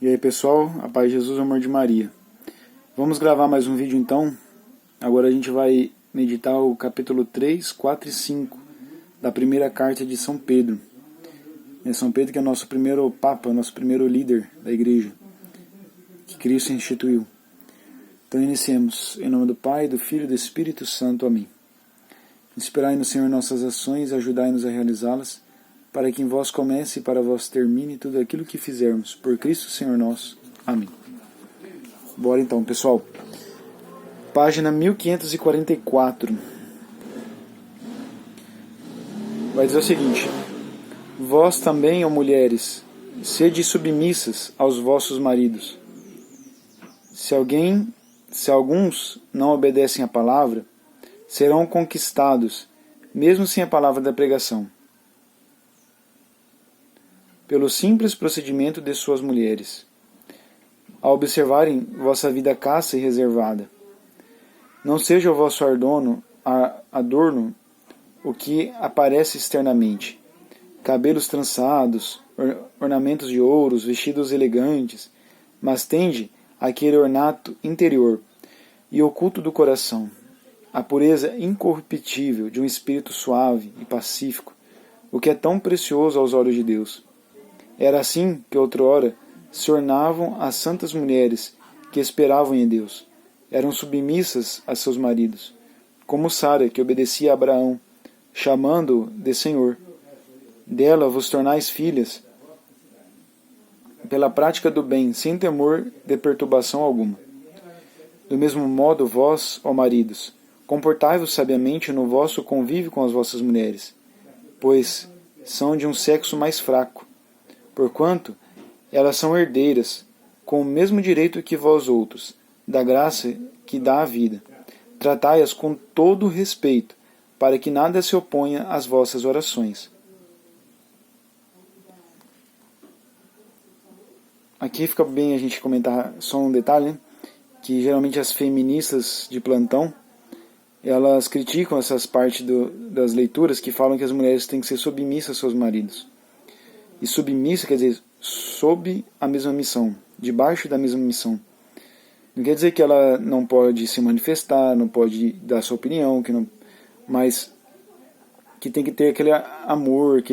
E aí pessoal, a paz de Jesus, o amor de Maria. Vamos gravar mais um vídeo então. Agora a gente vai meditar o capítulo 3, 4 e 5 da primeira carta de São Pedro. É São Pedro que é nosso primeiro Papa, nosso primeiro líder da igreja, que Cristo instituiu. Então iniciemos. Em nome do Pai, do Filho e do Espírito Santo. Amém. Inspirai no Senhor nossas ações e ajudai-nos a realizá-las, para que em vós comece e para vós termine tudo aquilo que fizermos. Por Cristo Senhor nosso. Amém. Bora então, pessoal. Página 1544. Vai dizer o seguinte: vós também, ó mulheres, sede submissas aos vossos maridos. Se alguns não obedecem à palavra, serão conquistados, mesmo sem a palavra da pregação, pelo simples procedimento de suas mulheres, ao observarem vossa vida casta e reservada. Não seja o vosso adorno o que aparece externamente: cabelos trançados, ornamentos de ouros, vestidos elegantes, mas tende aquele ornato interior e oculto do coração, a pureza incorruptível de um espírito suave e pacífico, o que é tão precioso aos olhos de Deus. Era assim que outrora se ornavam as santas mulheres que esperavam em Deus. Eram submissas a seus maridos, como Sara, que obedecia a Abraão, chamando-o de Senhor. Dela vos tornais filhas, pela prática do bem, sem temor de perturbação alguma. Do mesmo modo, vós, ó maridos, comportai-vos sabiamente no vosso convívio com as vossas mulheres, pois são de um sexo mais fraco, porquanto elas são herdeiras, com o mesmo direito que vós outros, da graça que dá a vida. Tratai-as com todo o respeito, para que nada se oponha às vossas orações. Aqui fica bem a gente comentar só um detalhe, né? Que geralmente as feministas de plantão, elas criticam essas partes das leituras que falam que as mulheres têm que ser submissas aos seus maridos. E submissa quer dizer sob a mesma missão, debaixo da mesma missão. Não quer dizer que ela não pode se manifestar, não pode dar sua opinião, mas que tem que ter aquele amor,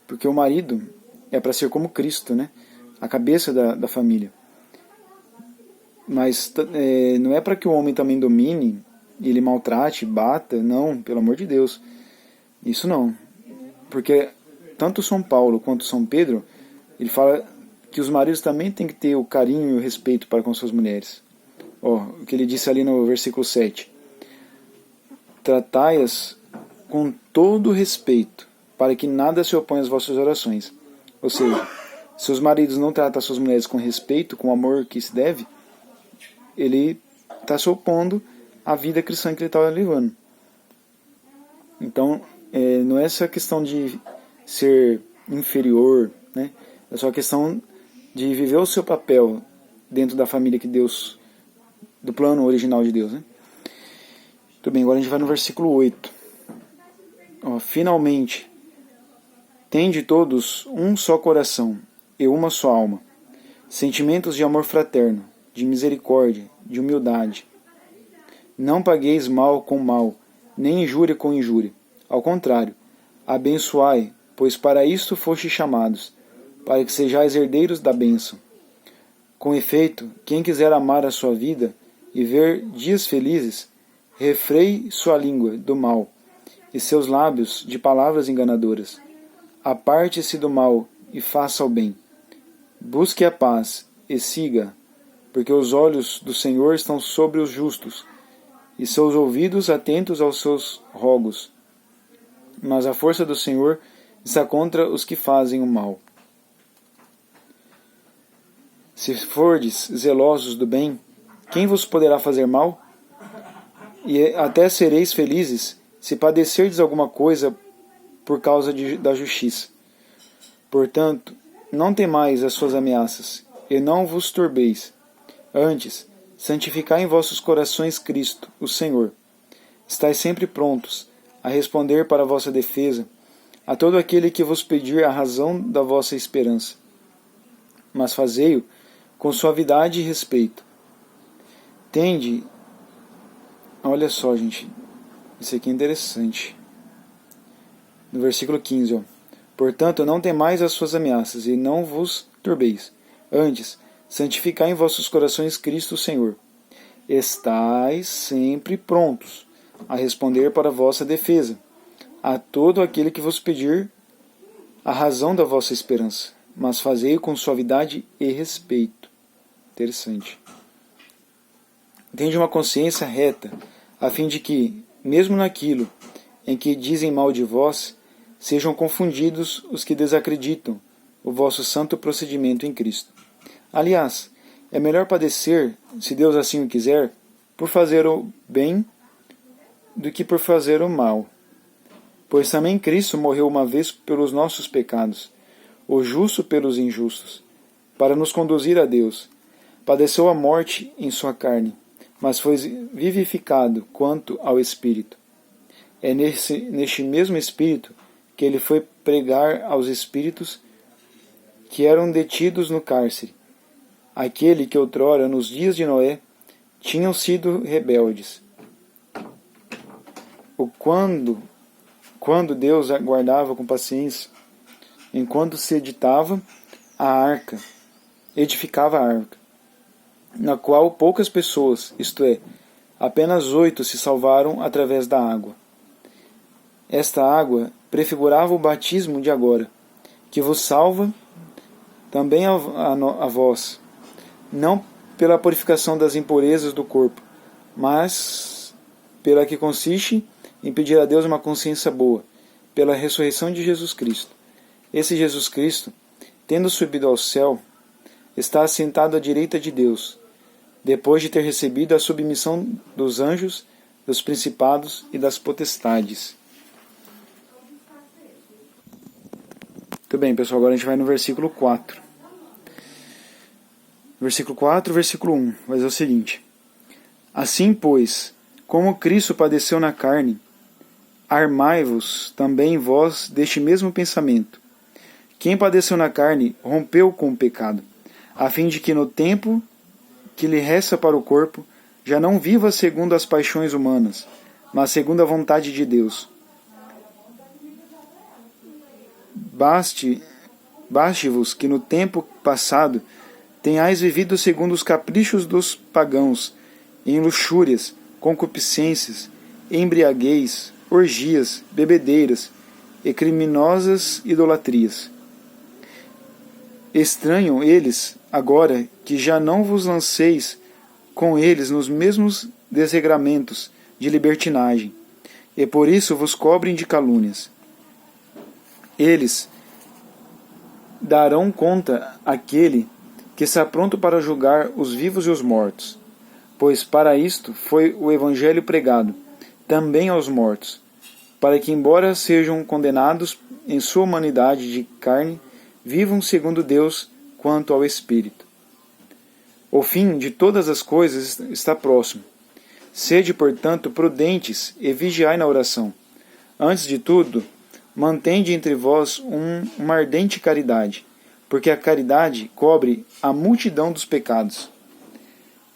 porque o marido é para ser como Cristo, né? A cabeça da família. Mas não é para que o homem também domine, ele maltrate, bata, não, pelo amor de Deus. Isso não. Porque tanto São Paulo quanto São Pedro, ele fala que os maridos também têm que ter o carinho e o respeito para com suas mulheres. O que ele disse ali no versículo 7. Tratai-as com todo respeito, para que nada se oponha às vossas orações. Ou seja, se os maridos não tratam as suas mulheres com respeito, com o amor que se deve, ele está se opondo à vida cristã que ele está levando. Então, não é essa questão de ser inferior, né? É só a questão de viver o seu papel dentro da família que Deus, do plano original de Deus, né? Tudo bem, agora a gente vai no versículo 8. Finalmente, tende todos um só coração e uma só alma, sentimentos de amor fraterno, de misericórdia, de humildade. Não pagueis mal com mal, nem injúria com injúria. Ao contrário, abençoai, pois para isto fostes chamados, para que sejais herdeiros da bênção. Com efeito, quem quiser amar a sua vida e ver dias felizes, refreie sua língua do mal e seus lábios de palavras enganadoras. Aparte-se do mal e faça o bem. Busque a paz e siga, porque os olhos do Senhor estão sobre os justos, e seus ouvidos atentos aos seus rogos. Mas a força do Senhor está contra os que fazem o mal. Se fordes zelosos do bem, quem vos poderá fazer mal? E até sereis felizes se padecerdes alguma coisa por causa da justiça. Portanto, não temais as suas ameaças, e não vos turbeis. Antes, santificai em vossos corações Cristo, o Senhor. Estais sempre prontos a responder para a vossa defesa a todo aquele que vos pedir a razão da vossa esperança. Mas fazei-o com suavidade e respeito. Tende, olha só, gente, isso aqui é interessante. No versículo 15, ó. Portanto, não temais as suas ameaças, e não vos turbeis. Antes, santificai em vossos corações Cristo o Senhor. Estais sempre prontos a responder para a vossa defesa, a todo aquele que vos pedir a razão da vossa esperança, mas fazei-o com suavidade e respeito. Interessante. Tende uma consciência reta, a fim de que, mesmo naquilo em que dizem mal de vós, sejam confundidos os que desacreditam o vosso santo procedimento em Cristo. Aliás, é melhor padecer, se Deus assim o quiser, por fazer o bem do que por fazer o mal. Pois também Cristo morreu uma vez pelos nossos pecados, o justo pelos injustos, para nos conduzir a Deus. Padeceu a morte em sua carne, mas foi vivificado quanto ao Espírito. É neste mesmo Espírito que ele foi pregar aos espíritos que eram detidos no cárcere, aquele que outrora, nos dias de Noé, tinham sido rebeldes. Quando Deus aguardava com paciência, enquanto se edificava a arca, na qual poucas pessoas, isto é, apenas 8 se salvaram através da água. Esta água prefigurava o batismo de agora, que vos salva também a vós, não pela purificação das impurezas do corpo, mas pela que consiste em pedir a Deus uma consciência boa, pela ressurreição de Jesus Cristo. Esse Jesus Cristo, tendo subido ao céu, está assentado à direita de Deus, depois de ter recebido a submissão dos anjos, dos principados e das potestades. Muito bem, pessoal, agora a gente vai no versículo 4. Versículo 4, versículo 1, vai dizer o seguinte: Assim, pois, como Cristo padeceu na carne, armai-vos também vós deste mesmo pensamento. Quem padeceu na carne rompeu com o pecado, a fim de que no tempo que lhe resta para o corpo, já não viva segundo as paixões humanas, mas segundo a vontade de Deus. Baste-vos que no tempo passado tenhais vivido segundo os caprichos dos pagãos, em luxúrias, concupiscências, embriaguez, orgias, bebedeiras e criminosas idolatrias. Estranham eles, agora, que já não vos lanceis com eles nos mesmos desregramentos de libertinagem, e por isso vos cobrem de calúnias. Eles darão conta àquele que está pronto para julgar os vivos e os mortos, pois para isto foi o Evangelho pregado, também aos mortos, para que, embora sejam condenados em sua humanidade de carne, vivam segundo Deus quanto ao Espírito. O fim de todas as coisas está próximo. Sede, portanto, prudentes e vigiai na oração. Antes de tudo, mantende entre vós uma ardente caridade, porque a caridade cobre a multidão dos pecados.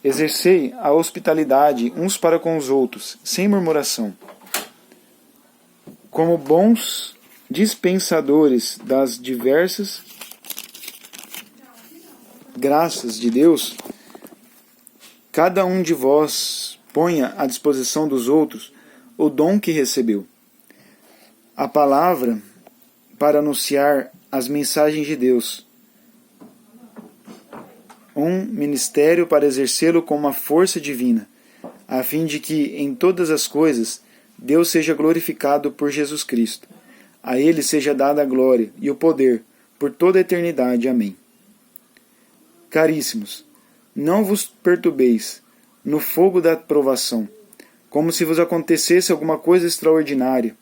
Exercei a hospitalidade uns para com os outros, sem murmuração. Como bons dispensadores das diversas graças de Deus, cada um de vós ponha à disposição dos outros o dom que recebeu. A palavra para anunciar as mensagens de Deus. Um ministério para exercê-lo com uma força divina, a fim de que, em todas as coisas, Deus seja glorificado por Jesus Cristo. A Ele seja dada a glória e o poder por toda a eternidade. Amém. Caríssimos, não vos perturbeis no fogo da provação, como se vos acontecesse alguma coisa extraordinária.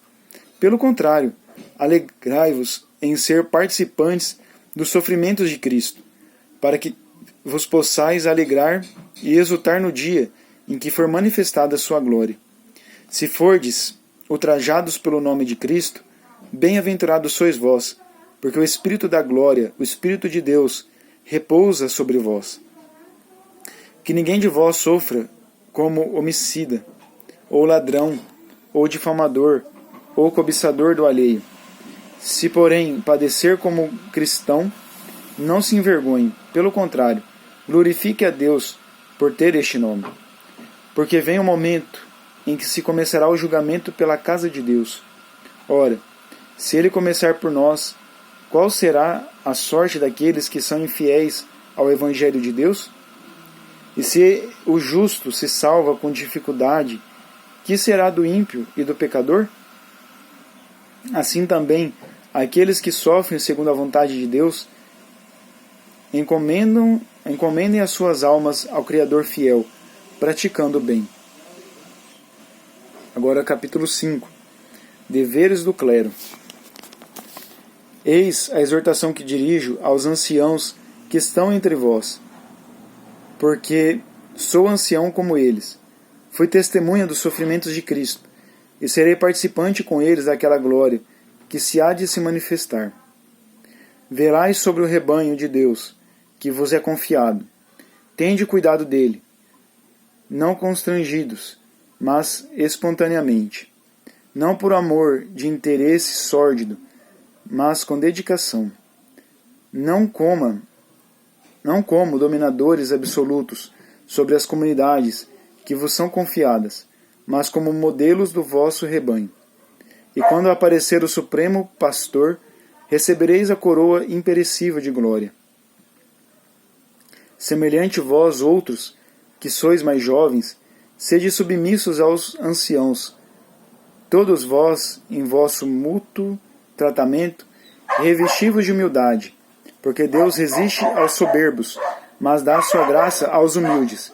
Pelo contrário, alegrai-vos em ser participantes dos sofrimentos de Cristo, para que vos possais alegrar e exultar no dia em que for manifestada a sua glória. Se fordes ultrajados pelo nome de Cristo, bem-aventurados sois vós, porque o Espírito da glória, o Espírito de Deus, repousa sobre vós. Que ninguém de vós sofra como homicida, ou ladrão, ou difamador, ou cobiçador do alheio. Se, porém, padecer como cristão, não se envergonhe, pelo contrário, glorifique a Deus por ter este nome. Porque vem o momento em que se começará o julgamento pela casa de Deus. Ora, se ele começar por nós, qual será a sorte daqueles que são infiéis ao Evangelho de Deus? E se o justo se salva com dificuldade, que será do ímpio e do pecador? Assim também, aqueles que sofrem segundo a vontade de Deus, encomendem as suas almas ao Criador fiel, praticando o bem. Agora capítulo 5. Deveres do clero. Eis a exortação que dirijo aos anciãos que estão entre vós, porque sou ancião como eles. Fui testemunha dos sofrimentos de Cristo, e serei participante com eles daquela glória que se há de se manifestar. Velai sobre o rebanho de Deus, que vos é confiado. Tende cuidado dele, não constrangidos, mas espontaneamente, não por amor de interesse sórdido, mas com dedicação. Não como dominadores absolutos sobre as comunidades que vos são confiadas, mas como modelos do vosso rebanho. E quando aparecer o Supremo Pastor, recebereis a coroa imperecível de glória. Semelhante vós outros, que sois mais jovens, sede submissos aos anciãos. Todos vós, em vosso mútuo tratamento, revesti-vos de humildade, porque Deus resiste aos soberbos, mas dá sua graça aos humildes.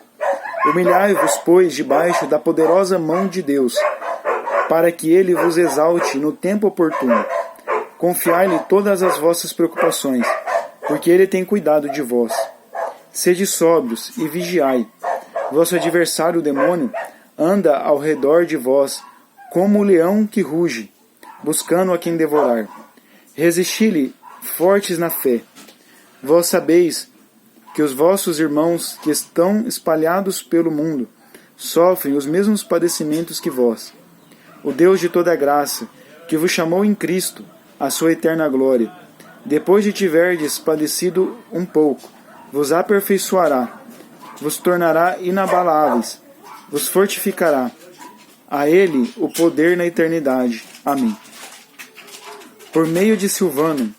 Humilhai-vos, pois, debaixo da poderosa mão de Deus, para que ele vos exalte no tempo oportuno. Confiai-lhe todas as vossas preocupações, porque ele tem cuidado de vós. Sede sóbrios e vigiai. Vosso adversário, o demônio, anda ao redor de vós, como o leão que ruge, buscando a quem devorar. Resisti-lhe fortes na fé. Vós sabeis que os vossos irmãos que estão espalhados pelo mundo sofrem os mesmos padecimentos que vós. O Deus de toda graça, que vos chamou em Cristo à sua eterna glória, depois de tiverdes padecido um pouco, vos aperfeiçoará, vos tornará inabaláveis, vos fortificará. A ele o poder na eternidade. Amém. Por meio de Silvano,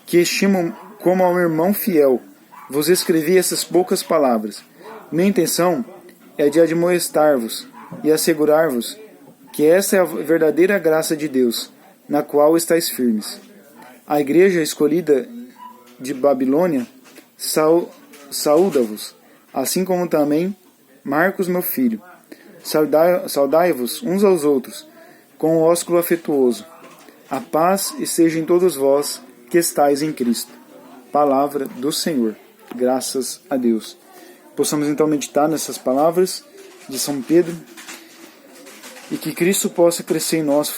que estimo como a um irmão fiel, vos escrevi essas poucas palavras. Minha intenção é de admoestar-vos e assegurar-vos que essa é a verdadeira graça de Deus, na qual estáis firmes. A igreja escolhida de Babilônia saúda-vos, assim como também Marcos, meu filho. Saudai-vos uns aos outros, com um ósculo afetuoso. A paz esteja em todos vós que estáis em Cristo. Palavra do Senhor. Graças a Deus. Possamos então meditar nessas palavras de São Pedro e que Cristo possa crescer em nós,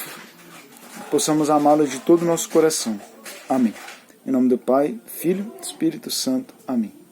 possamos amá-lo de todo o nosso coração. Amém. Em nome do Pai, Filho e Espírito Santo. Amém.